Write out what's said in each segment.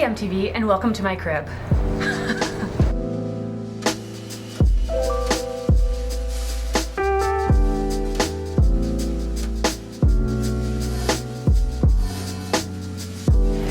MTV and welcome to my crib.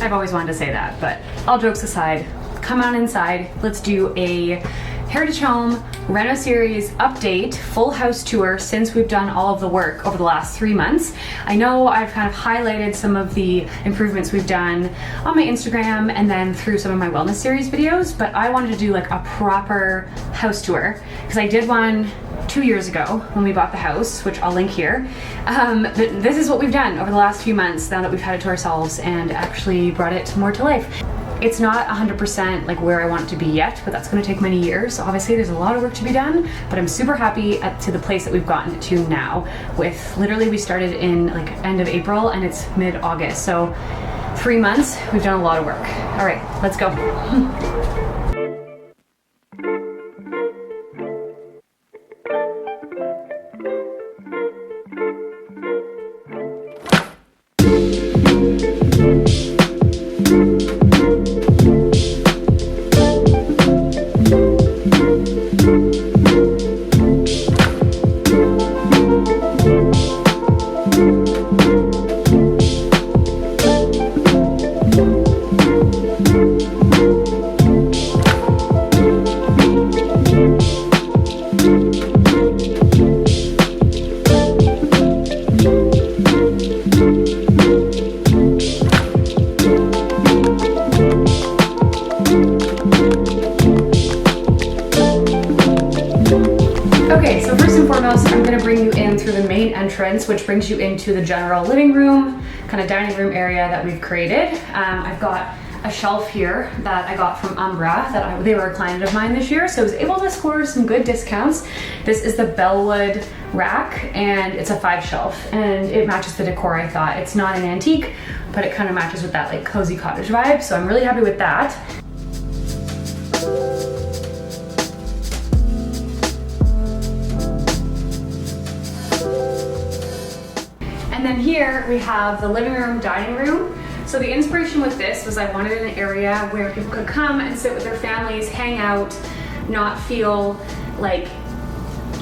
I've always wanted to say that, but all jokes aside, come on inside. Let's do a Heritage Home Reno Series update, full house tour since we've done all of the work over the last 3 months. I know I've kind of highlighted some of the improvements we've done on my Instagram and then through some of my wellness series videos, but I wanted to do like a proper house tour because I did one 2 years ago when we bought the house, which I'll link here. But this is what we've done over the last few months now that we've had it to ourselves and actually brought it more to life. It's not 100% like where I want it to be yet, but that's going to take many years. Obviously there's a lot of work to be done, but I'm super happy to the place that we've gotten it to now. With literally, we started in like end of April and it's mid-August. So 3 months, we've done a lot of work. All right, let's go. Okay, so first and foremost, I'm going to bring you in through the main entrance, which brings you into the general living room, kind of dining room area that we've created. I've got a shelf here that I got from Umbra, they were a client of mine this year, so I was able to score some good discounts. This is the Bellwood rack, and it's a 5 shelf, and it matches the decor, I thought. It's not an antique, but it kind of matches with that like cozy cottage vibe, so I'm really happy with that. And then here we have the living room, dining room. So the inspiration with this was I wanted an area where people could come and sit with their families, hang out, not feel like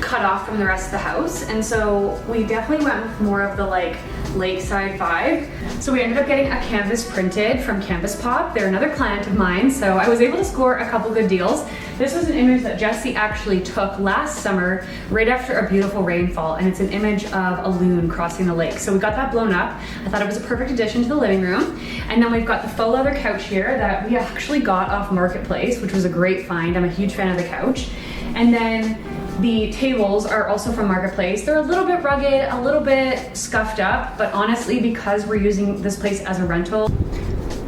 cut off from the rest of the house. And so we definitely went with more of the like lakeside vibe. So we ended up getting a canvas printed from Canvas Pop. They're another client of mine, so I was able to score a couple good deals. This was an image that Jesse actually took last summer right after a beautiful rainfall, and it's an image of a loon crossing the lake. So we got that blown up. I thought it was a perfect addition to the living room. And then we've got the faux leather couch here that we actually got off Marketplace, which was a great find. I'm a huge fan of the couch. And then the tables are also from Marketplace. They're a little bit rugged, a little bit scuffed up, but honestly, because we're using this place as a rental,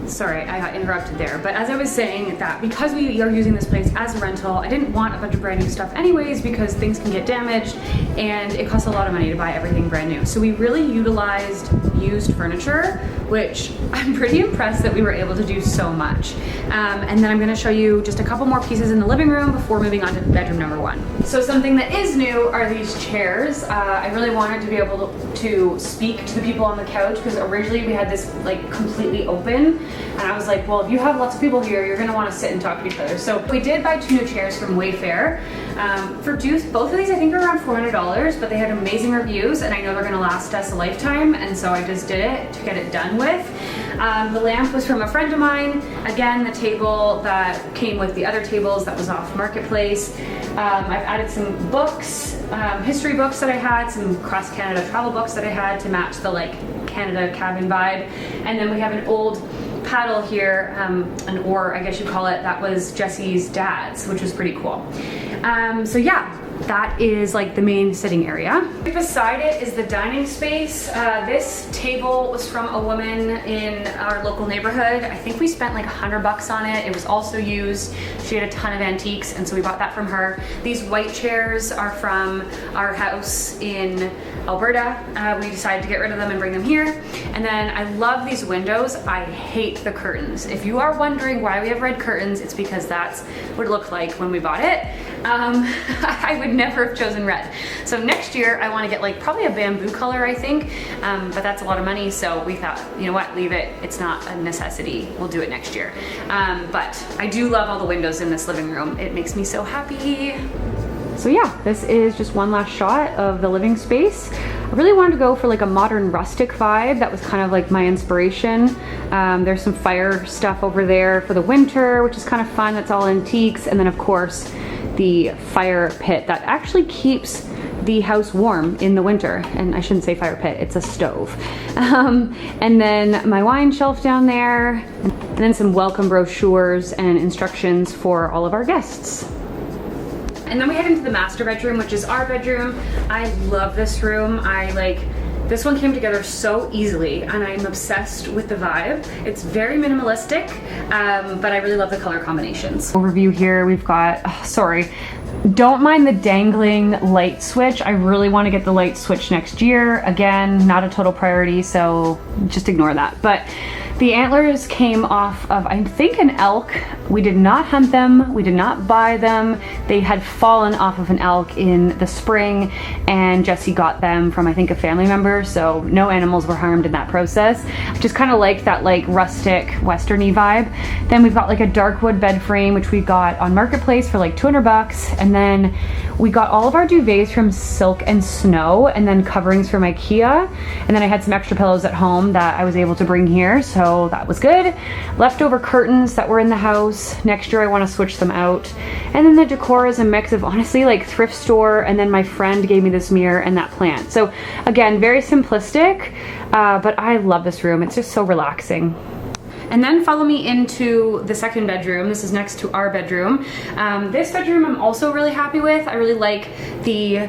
sorry, I got interrupted there, but as I was saying that because we are using this place as a rental, I didn't want a bunch of brand new stuff anyways because things can get damaged and it costs a lot of money to buy everything brand new. So we really utilized used furniture, which I'm pretty impressed that we were able to do so much. And then I'm gonna show you just a couple more pieces in the living room before moving on to bedroom number 1. So something that is new are these chairs. I really wanted to be able to speak to the people on the couch because originally we had this like completely open. And I was like, well, if you have lots of people here, you're gonna wanna sit and talk to each other. So we did buy 2 new chairs from Wayfair. For both of these I think are around $400, but they had amazing reviews and I know they're gonna last us a lifetime, and so I just did it to get it done with. The lamp was from a friend of mine. Again, the table that came with the other tables that was off Marketplace. I've added some books, history books that I had, some cross-Canada travel books that I had to match the like Canada cabin vibe. And then we have an old paddle here, an oar, I guess you call it, that was Jesse's dad's, which was pretty cool. So yeah, that is like the main sitting area. Right beside it is the dining space. This table was from a woman in our local neighborhood. I think we spent like $100 on it. It was also used. She had a ton of antiques, and so we bought that from her. These white chairs are from our house in Alberta. We decided to get rid of them and bring them here. And then I love these windows. I hate the curtains. If you are wondering why we have red curtains, it's because that's what it looked like when we bought it. I would never have chosen red. So next year I want to get like probably a bamboo color, I think, but that's a lot of money. So we thought, you know what, leave it. It's not a necessity. We'll do it next year. But I do love all the windows in this living room. It makes me so happy. So yeah, this is just one last shot of the living space. I really wanted to go for like a modern rustic vibe. That was kind of like my inspiration. There's some fire stuff over there for the winter, which is kind of fun. That's all antiques. And then of course, the fire pit that actually keeps the house warm in the winter. And I shouldn't say fire pit, it's a stove. And then my wine shelf down there, and then some welcome brochures and instructions for all of our guests. And then we head into the master bedroom, which is our bedroom. I love this room. This one came together so easily, and I'm obsessed with the vibe. It's very minimalistic, but I really love the color combinations. Overview here, we've got, don't mind the dangling light switch. I really want to get the light switch next year. Again, not a total priority, so just ignore that. But the antlers came off of, I think, an elk. We did not hunt them. We did not buy them. They had fallen off of an elk in the spring, and Jesse got them from, I think, a family member, so no animals were harmed in that process. Just kind of like that like rustic westerny vibe. Then we've got like a dark wood bed frame, which we got on Marketplace for like 200 bucks. And then we got all of our duvets from Silk and Snow, and then coverings from IKEA. And then I had some extra pillows at home that I was able to bring here, so that was good. Leftover curtains that were in the house. Next year I want to switch them out. And then the decor is a mix of honestly like thrift store, and then my friend gave me this mirror and that plant. So again, very simplistic, but I love this room. It's just so relaxing. And then follow me into the second bedroom. This is next to our bedroom. This bedroom I'm also really happy with. I really like the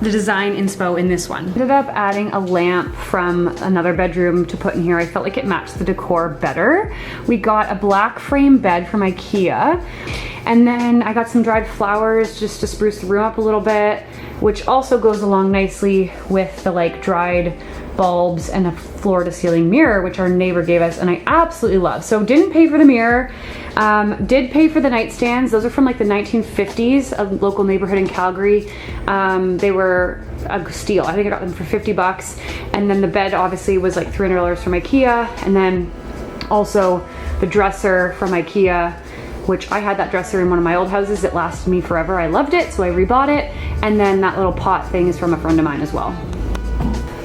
design inspo in this one. Ended up adding a lamp from another bedroom to put in here. I felt like it matched the decor better. We got a black frame bed from IKEA. And then I got some dried flowers just to spruce the room up a little bit, which also goes along nicely with the like dried bulbs and a floor to ceiling mirror, which our neighbor gave us, and I absolutely love. So didn't pay for the mirror, did pay for the nightstands. Those are from like the 1950s, a local neighborhood in Calgary. They were a steal. I think I got them for 50 bucks. And then the bed obviously was like $300 from IKEA. And then also the dresser from IKEA, which I had that dresser in one of my old houses. It lasted me forever. I loved it, so I rebought it. And then that little pot thing is from a friend of mine as well.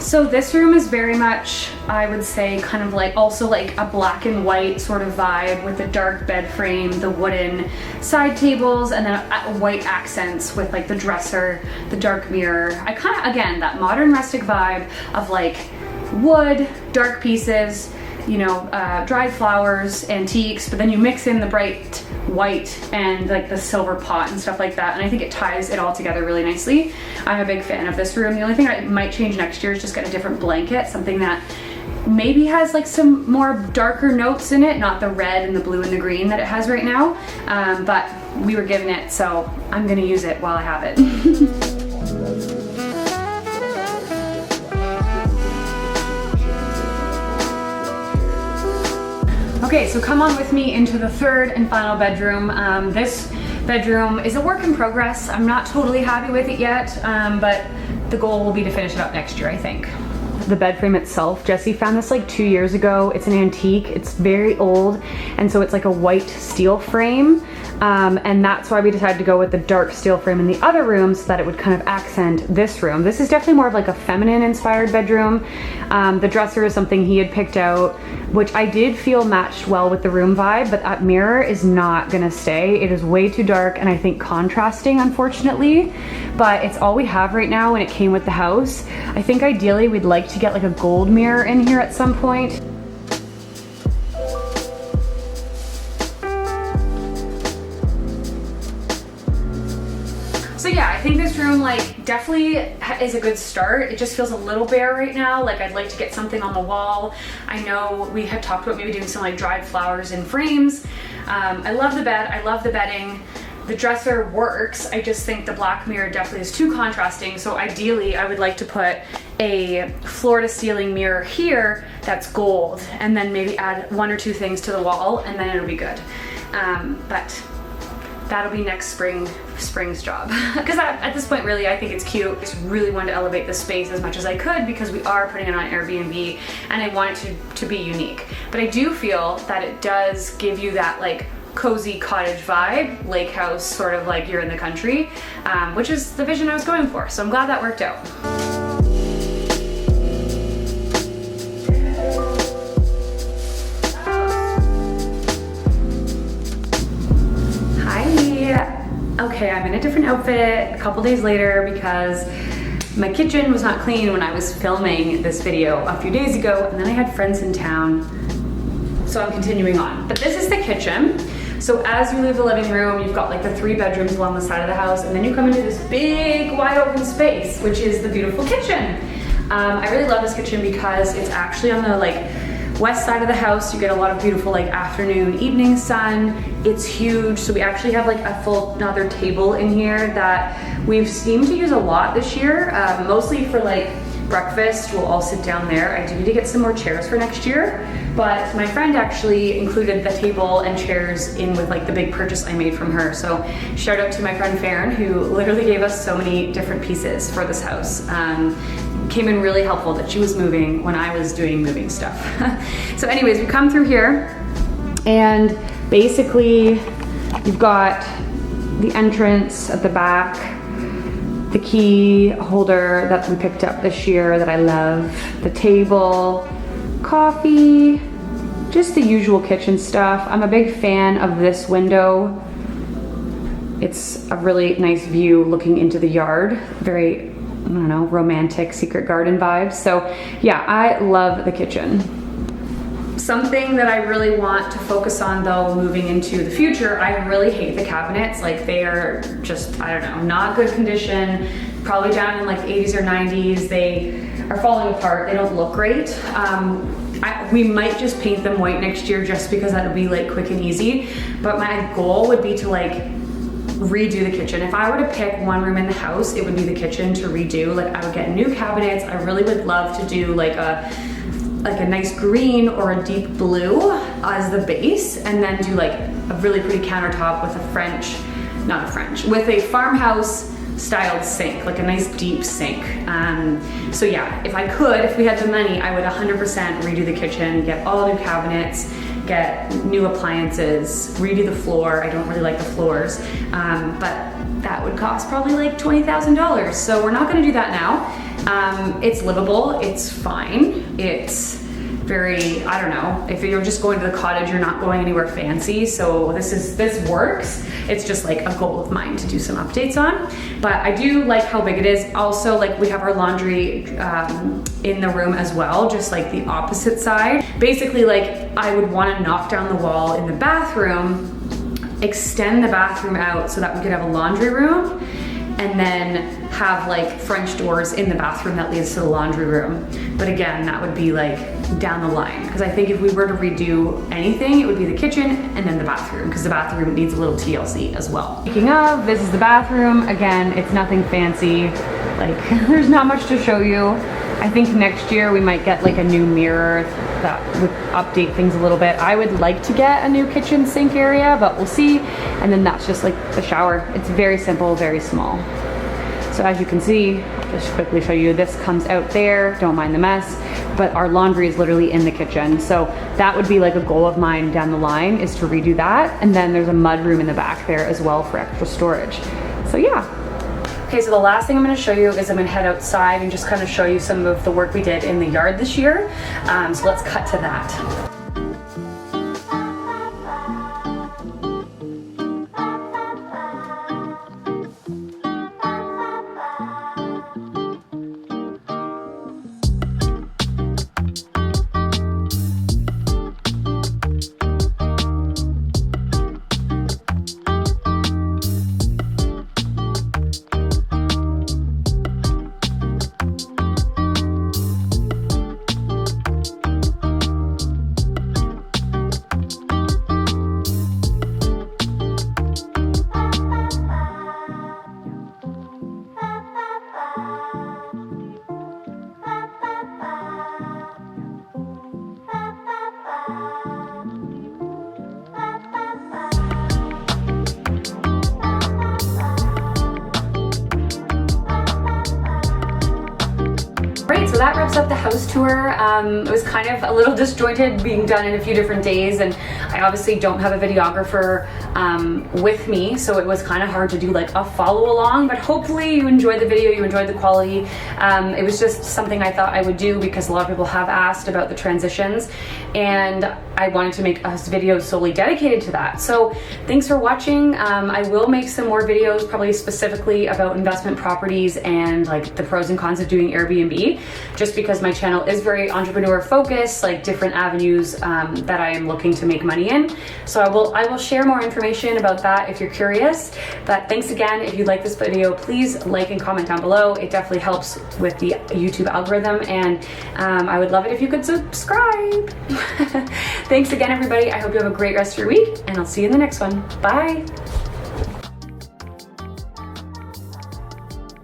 So this room is very much, I would say, kind of like also like a black and white sort of vibe with the dark bed frame, the wooden side tables, and then white accents with like the dresser, the dark mirror. I kind of, again, that modern rustic vibe of like wood, dark pieces, you know, dried flowers, antiques, but then you mix in the bright white and like the silver pot and stuff like that, and I think it ties it all together really nicely. I'm a big fan of this room. The only thing I might change next year is just get a different blanket, something that maybe has like some more darker notes in it, not the red and the blue and the green that it has right now, but we were given it, so I'm gonna use it while I have it. Okay, so come on with me into the third and final bedroom. This bedroom is a work in progress. I'm not totally happy with it yet, but the goal will be to finish it up next year, I think. The bed frame itself, Jesse found this like 2 years ago. It's an antique, it's very old, and so it's like a white steel frame. And that's why we decided to go with the dark steel frame in the other room so that it would kind of accent this room. This is definitely more of like a feminine inspired bedroom. The dresser is something he had picked out, which I did feel matched well with the room vibe, but that mirror is not gonna stay. It is way too dark and I think contrasting, unfortunately, but it's all we have right now and it came with the house. I think ideally we'd like to get like a gold mirror in here at some point. So yeah, I think this room like definitely is a good start. It just feels a little bare right now. Like I'd like to get something on the wall. I know we had talked about maybe doing some like dried flowers in frames. I love the bed, I love the bedding. The dresser works. I just think the black mirror definitely is too contrasting. So ideally I would like to put a floor to ceiling mirror here that's gold and then maybe add one or two things to the wall and then it'll be good. But that'll be next spring's job. Because at this point, really, I think it's cute. I just really wanted to elevate the space as much as I could because we are putting it on Airbnb and I want it to be unique. But I do feel that it does give you that like cozy cottage vibe, lake house, sort of like you're in the country, which is the vision I was going for. So I'm glad that worked out. Okay, I'm in a different outfit a couple days later because my kitchen was not clean when I was filming this video a few days ago, and then I had friends in town, so I'm continuing on. But this is the kitchen. So as you leave the living room, you've got like the 3 bedrooms along the side of the house, and then you come into this big wide open space, which is the beautiful kitchen. I really love this kitchen because it's actually on the like west side of the house. You get a lot of beautiful like afternoon, evening sun. It's huge. So we actually have like a full another table in here that we've seemed to use a lot this year, mostly for like breakfast. We'll all sit down there. I do need to get some more chairs for next year, but my friend actually included the table and chairs in with like the big purchase I made from her. So shout out to my friend Farron, who literally gave us so many different pieces for this house. Came in really helpful that she was moving when I was doing moving stuff. So anyways, we come through here and basically you've got the entrance at the back, the key holder that we picked up this year that I love, the table, coffee, just the usual kitchen stuff. I'm a big fan of this window. It's a really nice view looking into the yard. Very, I don't know, romantic secret garden vibes. So yeah, I love the kitchen. Something that I really want to focus on though, moving into the future, I really hate the cabinets. Like they are just, I don't know, not good condition, probably down in like 80s or 90s. They are falling apart. They don't look great. We might just paint them white next year just because that'll be like quick and easy. But my goal would be to like redo the kitchen. If I were to pick one room in the house, it would be the kitchen to redo. Like I would get new cabinets. I really would love to do like a nice green or a deep blue as the base, and then do like a really pretty countertop with with a farmhouse styled sink, like a nice deep sink. So yeah, if we had the money, I would 100% redo the kitchen, get all new cabinets, get new appliances, redo the floor. I don't really like the floors, but that would cost probably like $20,000. So we're not gonna do that now. It's livable, it's fine. It's very, I don't know, if you're just going to the cottage, you're not going anywhere fancy. So this works. It's just like a goal of mine to do some updates on. But I do like how big it is. Also, like we have our laundry in the room as well, just like the opposite side. Basically, like I would want to knock down the wall in the bathroom, extend the bathroom out so that we could have a laundry room, and then have like French doors in the bathroom that leads to the laundry room. But again, that would be like down the line, because I think if we were to redo anything, it would be the kitchen and then the bathroom, because the bathroom needs a little TLC as well. Speaking of, this is the bathroom. Again, it's nothing fancy. Like there's not much to show you. I think next year we might get like a new mirror that would update things a little bit. I would like to get a new kitchen sink area, but we'll see. And then that's just like the shower. It's very simple, very small. So as you can see, I'll just quickly show you, this comes out there, don't mind the mess, but our laundry is literally in the kitchen. So that would be like a goal of mine down the line, is to redo that. And then there's a mud room in the back there as well for extra storage. So yeah. Okay, so the last thing I'm gonna show you is I'm gonna head outside and just kind of show you some of the work we did in the yard this year. So let's cut to that. that wraps up the house tour. It was kind of a little disjointed, being done in a few different days, and I obviously don't have a videographer with me, so it was kind of hard to do like a follow along, but hopefully you enjoyed the video, you enjoyed the quality. It was just something I thought I would do because a lot of people have asked about the transitions, and I wanted to make a video solely dedicated to that. So thanks for watching. I will make some more videos, probably specifically about investment properties and like the pros and cons of doing Airbnb, just because my channel is very entrepreneur focused, like different avenues that I am looking to make money in. So I will share more information about that if you're curious. But thanks again. If you like this video, please like and comment down below. It definitely helps with the YouTube algorithm, and I would love it if you could subscribe. Thanks again, everybody. I hope you have a great rest of your week, and I'll see you in the next one. Bye.